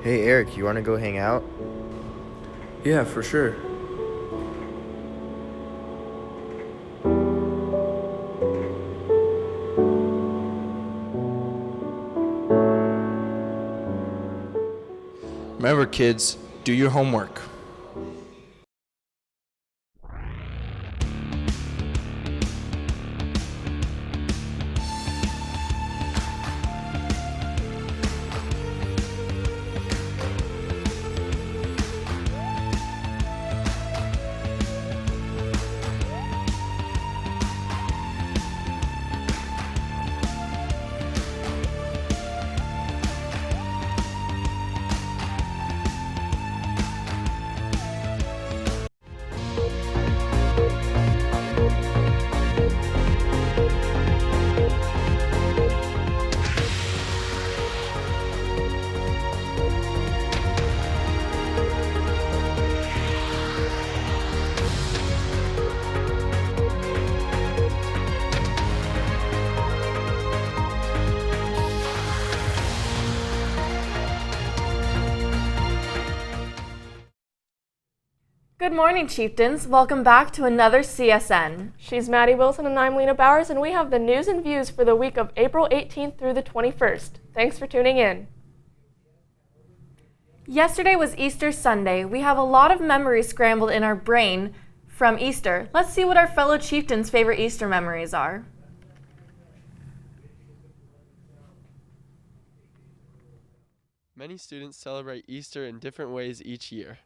Hey Eric, you want to go hang out? Yeah, for sure. Remember, kids, do your homework. Good morning, Chieftains. Welcome back to another CSN. She's Maddie Wilson and I'm Lena Bowers, and we have the news and views for the week of April 18th through the 21st. Thanks for tuning in. Yesterday was Easter Sunday. We have a lot of memories scrambled in our brain from Easter. Let's see what our fellow Chieftains' favorite Easter memories are. Many students celebrate Easter in different ways each year.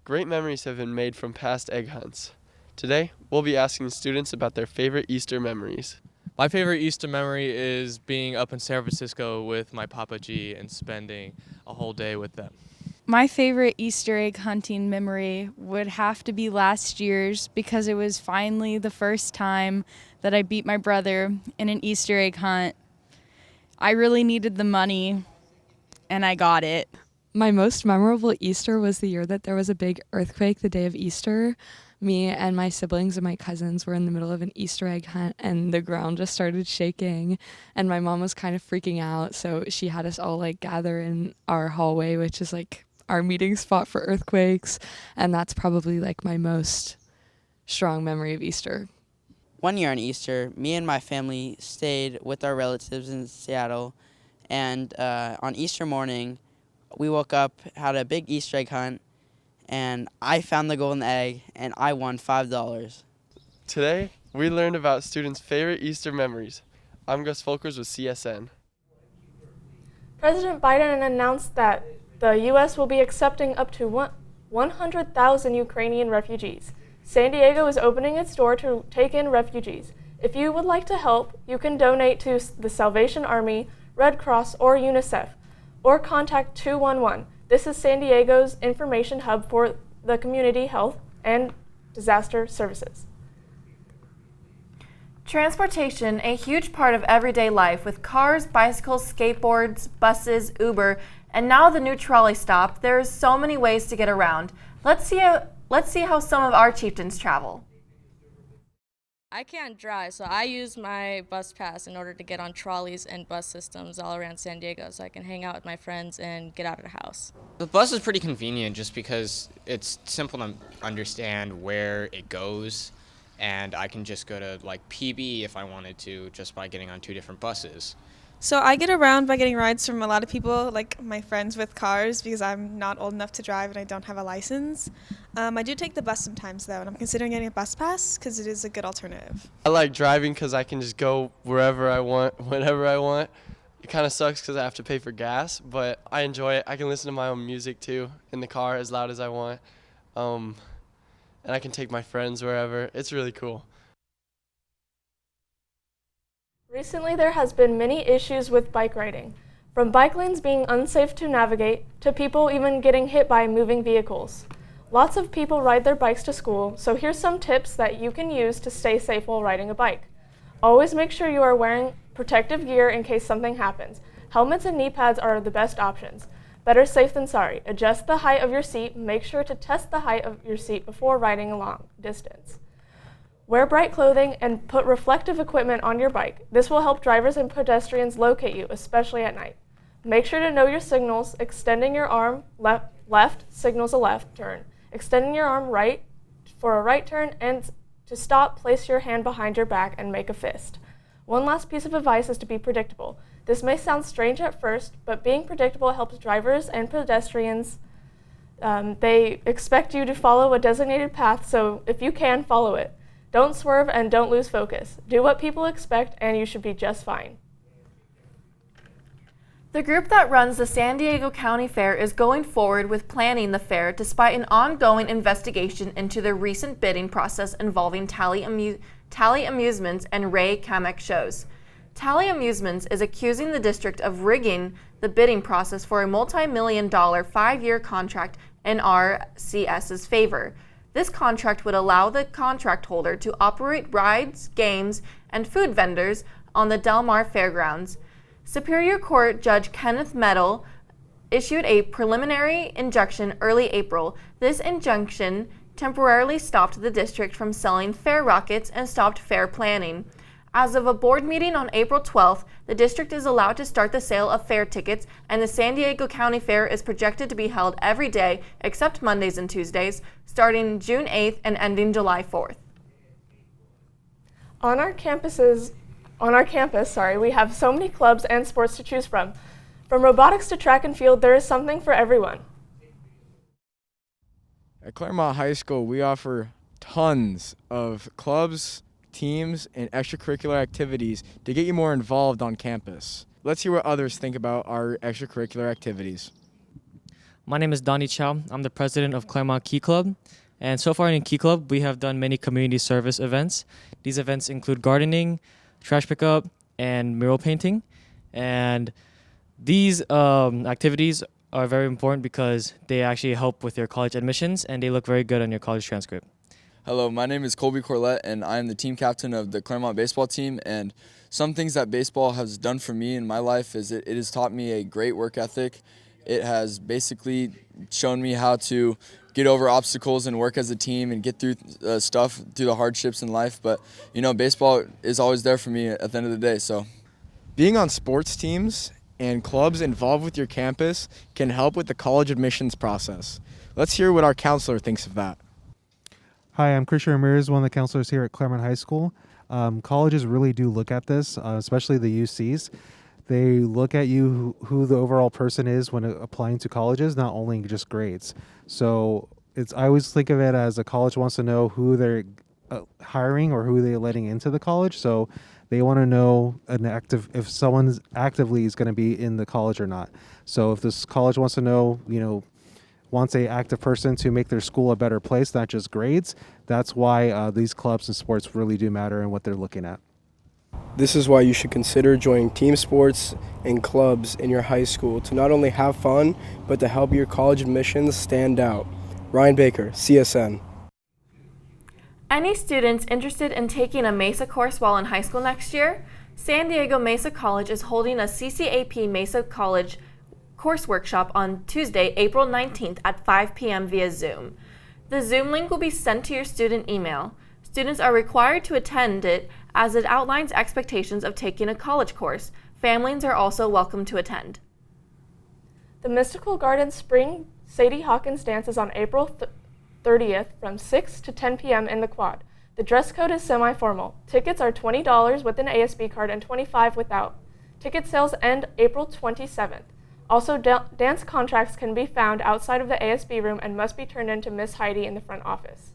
Great memories have been made from past egg hunts. Today, we'll be asking students about their favorite Easter memories. My favorite Easter memory is being up in San Francisco with my Papa G and spending a whole day with them. My favorite Easter egg hunting memory would have to be last year's, because it was finally the first time that I beat my brother in an Easter egg hunt. I really needed the money, and I got it. My most memorable Easter was the year that there was a big earthquake the day of Easter. Me and my siblings and my cousins were in the middle of an Easter egg hunt, and the ground just started shaking, and my mom was kind of freaking out, so she had us all gather in our hallway, which is our meeting spot for earthquakes, and that's probably my most strong memory of Easter. One year on Easter, me and my family stayed with our relatives in Seattle, and on Easter morning, we woke up, had a big Easter egg hunt, and I found the golden egg, and I won $5. Today, we learned about students' favorite Easter memories. I'm Gus Folkers with CSN. President Biden announced that the U.S. will be accepting up to 100,000 Ukrainian refugees. San Diego is opening its door to take in refugees. If you would like to help, you can donate to the Salvation Army, Red Cross, or UNICEF, or contact 211. This is San Diego's information hub for the community health and disaster services. Transportation, a huge part of everyday life with cars, bicycles, skateboards, buses, Uber, and now the new trolley stop. There are so many ways to get around. Let's see how some of our chieftains travel. I can't drive, so I use my bus pass in order to get on trolleys and bus systems all around San Diego so I can hang out with my friends and get out of the house. The bus is pretty convenient just because it's simple to understand where it goes, and I can just go to PB if I wanted to just by getting on two different buses. So I get around by getting rides from a lot of people, like my friends with cars, because I'm not old enough to drive and I don't have a license. I do take the bus sometimes, though, and I'm considering getting a bus pass because it is a good alternative. I like driving because I can just go wherever I want, whenever I want. It kind of sucks because I have to pay for gas, but I enjoy it. I can listen to my own music, too, in the car as loud as I want. And I can take my friends wherever. It's really cool. Recently, there has been many issues with bike riding, from bike lanes being unsafe to navigate to people even getting hit by moving vehicles. Lots of people ride their bikes to school, so here's some tips that you can use to stay safe while riding a bike. Always make sure you are wearing protective gear in case something happens. Helmets and knee pads are the best options. Better safe than sorry. Adjust the height of your seat. Make sure to test the height of your seat before riding a long distance. Wear bright clothing and put reflective equipment on your bike. This will help drivers and pedestrians locate you, especially at night. Make sure to know your signals. Extending your arm left signals a left turn. Extending your arm right for a right turn, and to stop, place your hand behind your back and make a fist. One last piece of advice is to be predictable. This may sound strange at first, but being predictable helps drivers and pedestrians. They expect you to follow a designated path, so if you can, follow it. Don't swerve and don't lose focus. Do what people expect and you should be just fine. The group that runs the San Diego County Fair is going forward with planning the fair despite an ongoing investigation into the recent bidding process involving Tally Amusements and Ray Kamek shows. Tally Amusements is accusing the district of rigging the bidding process for a multi-million-dollar 5-year contract in RCS's favor. This contract would allow the contract holder to operate rides, games, and food vendors on the Del Mar Fairgrounds. Superior Court Judge Kenneth Metal issued a preliminary injunction early April. This injunction temporarily stopped the district from selling fair rockets and stopped fair planning. As of a board meeting on April 12th, the district is allowed to start the sale of fair tickets, and the San Diego County Fair is projected to be held every day except Mondays and Tuesdays, starting June 8th and ending July 4th. On our campus, we have so many clubs and sports to choose from. From robotics to track and field, there is something for everyone. At Clairemont High School, we offer tons of clubs, teams, and extracurricular activities to get you more involved on campus. Let's hear what others think about our extracurricular activities. My name is Donnie Chow. I'm the president of Clairemont Key Club. And so far in Key Club, we have done many community service events. These events include gardening, trash pickup, and mural painting. And these activities are very important because they actually help with your college admissions and they look very good on your college transcript. Hello, my name is Colby Corlett, and I am the team captain of the Clairemont baseball team. And some things that baseball has done for me in my life is it has taught me a great work ethic. It has basically shown me how to get over obstacles and work as a team and get through through the hardships in life. But, you know, baseball is always there for me at the end of the day. So, being on sports teams and clubs involved with your campus can help with the college admissions process. Let's hear what our counselor thinks of that. Hi, I'm Christian Ramirez, one of the counselors here at Clairemont High School. Colleges really do look at this, especially the UCs. They look at you, who the overall person is when applying to colleges, not only just grades. So I always think of it as a college wants to know who they're hiring or who they're letting into the college. So they want to know if someone's actively is going to be in the college or not. So if this college wants to know, wants a active person to make their school a better place, not just grades, that's why these clubs and sports really do matter and what they're looking at. This is why you should consider joining team sports and clubs in your high school to not only have fun, but to help your college admissions stand out. Ryan Baker, CSN. Any students interested in taking a MESA course while in high school next year? San Diego Mesa College is holding a CCAP Mesa College course workshop on Tuesday, April 19th at 5 p.m. via Zoom. The Zoom link will be sent to your student email. Students are required to attend it as it outlines expectations of taking a college course. Families are also welcome to attend. The Mystical Garden Spring Sadie Hawkins dance is on April 30th from 6 to 10 p.m. in the Quad. The dress code is semi-formal. Tickets are $20 with an ASB card and $25 without. Ticket sales end April 27th. Also, dance contracts can be found outside of the ASB room and must be turned in to Miss Heidi in the front office.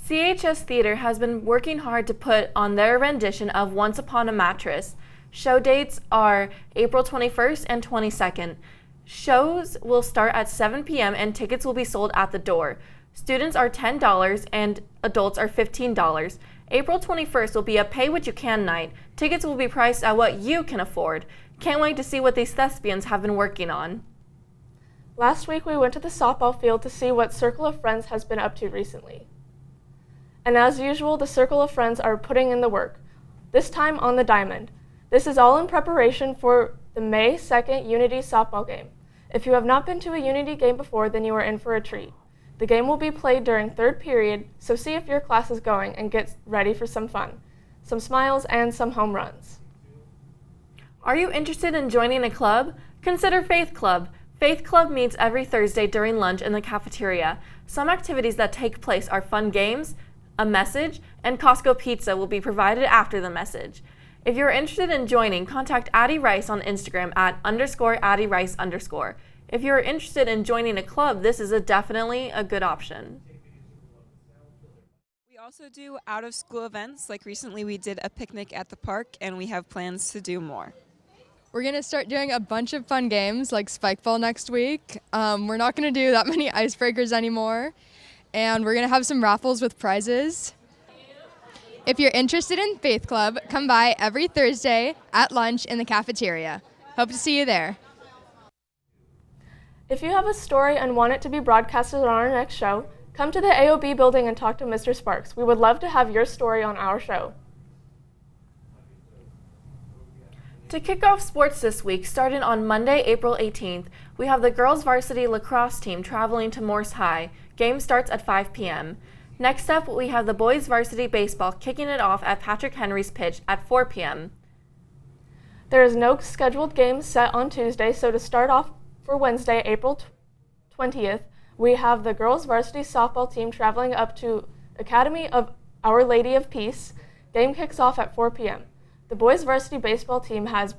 CHS Theater has been working hard to put on their rendition of Once Upon a Mattress. Show dates are April 21st and 22nd. Shows will start at 7 p.m. and tickets will be sold at the door. Students are $10 and adults are $15. April 21st will be a pay what you can night. Tickets will be priced at what you can afford. Can't wait to see what these thespians have been working on. Last week we went to the softball field to see what Circle of Friends has been up to recently. And as usual, the Circle of Friends are putting in the work, this time on the diamond. This is all in preparation for the May 2nd Unity softball game. If you have not been to a Unity game before, then you are in for a treat. The game will be played during third period, so see if your class is going and get ready for some fun, some smiles, and some home runs. Are you interested in joining a club? Consider Faith Club. Faith Club meets every Thursday during lunch in the cafeteria. Some activities that take place are fun games, a message, and Costco pizza will be provided after the message. If you're interested in joining, contact Addie Rice on Instagram at _Addie Rice _. If you're interested in joining a club, this is definitely a good option. We also do out-of-school events. Like recently we did a picnic at the park, and we have plans to do more. We're going to start doing a bunch of fun games like Spikeball next week. We're not going to do that many icebreakers anymore. And we're going to have some raffles with prizes. If you're interested in Faith Club, come by every Thursday at lunch in the cafeteria. Hope to see you there. If you have a story and want it to be broadcasted on our next show, come to the AOB building and talk to Mr. Sparks. We would love to have your story on our show. To kick off sports this week, starting on Monday, April 18th, we have the girls varsity lacrosse team traveling to Morse High. Game starts at 5 p.m. Next up, we have the boys varsity baseball kicking it off at Patrick Henry's pitch at 4 p.m. There is no scheduled game set on Tuesday, so to start off for Wednesday, April 20th, we have the girls varsity softball team traveling up to Academy of Our Lady of Peace. Game kicks off at 4 p.m. The boys varsity baseball team has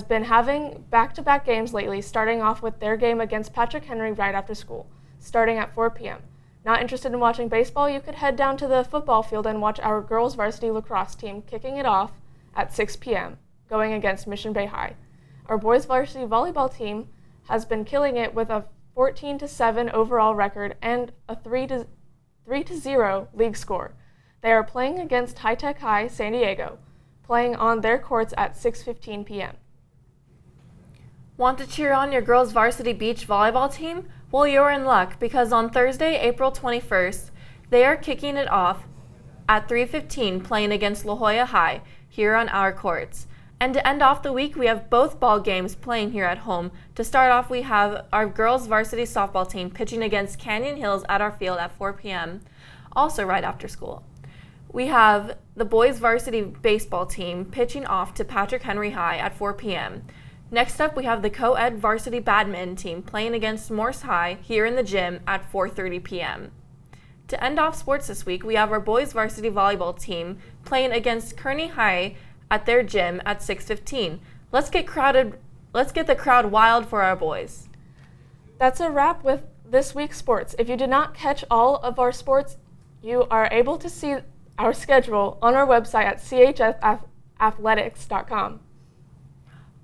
been having back-to-back games lately, starting off with their game against Patrick Henry right after school, starting at 4 p.m. Not interested in watching baseball? You could head down to the football field and watch our girls varsity lacrosse team kicking it off at 6 p.m., going against Mission Bay High. Our boys varsity volleyball team has been killing it with a 14-7 overall record and a 3-0 league score. They are playing against High Tech High San Diego, playing on their courts at 6:15 p.m. Want to cheer on your girls varsity beach volleyball team? Well, you're in luck because on Thursday, April 21st, they are kicking it off at 3:15 playing against La Jolla High here on our courts. And to end off the week, we have both ball games playing here at home. To start off, we have our girls varsity softball team pitching against Canyon Hills at our field at 4 p.m., also right after school. We have the boys varsity baseball team pitching off to Patrick Henry High at 4 p.m. Next up, we have the co-ed varsity badminton team playing against Morse High here in the gym at 4:30 p.m. To end off sports this week, we have our boys varsity volleyball team playing against Kearney High at their gym at 6:15. Let's get the crowd wild for our boys. That's a wrap with this week's sports. If you did not catch all of our sports, you are able to see our schedule on our website at chsathletics.com.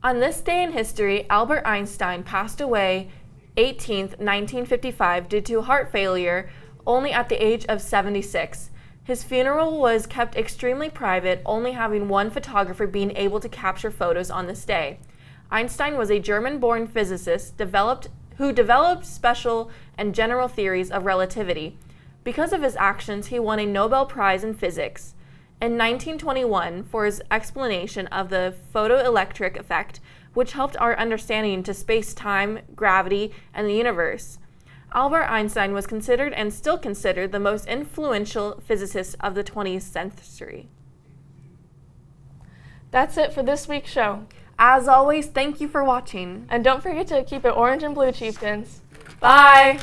On this day in history, Albert Einstein passed away 18th, 1955 due to heart failure only at the age of 76. His funeral was kept extremely private, only having one photographer being able to capture photos on this day. Einstein was a German-born physicist who developed special and general theories of relativity. Because of his actions, he won a Nobel Prize in Physics in 1921 for his explanation of the photoelectric effect, which helped our understanding to space-time, gravity, and the universe. Albert Einstein was considered and still considered the most influential physicist of the 20th century. That's it for this week's show. As always, thank you for watching. And don't forget to keep it orange and blue, Chieftains. Bye!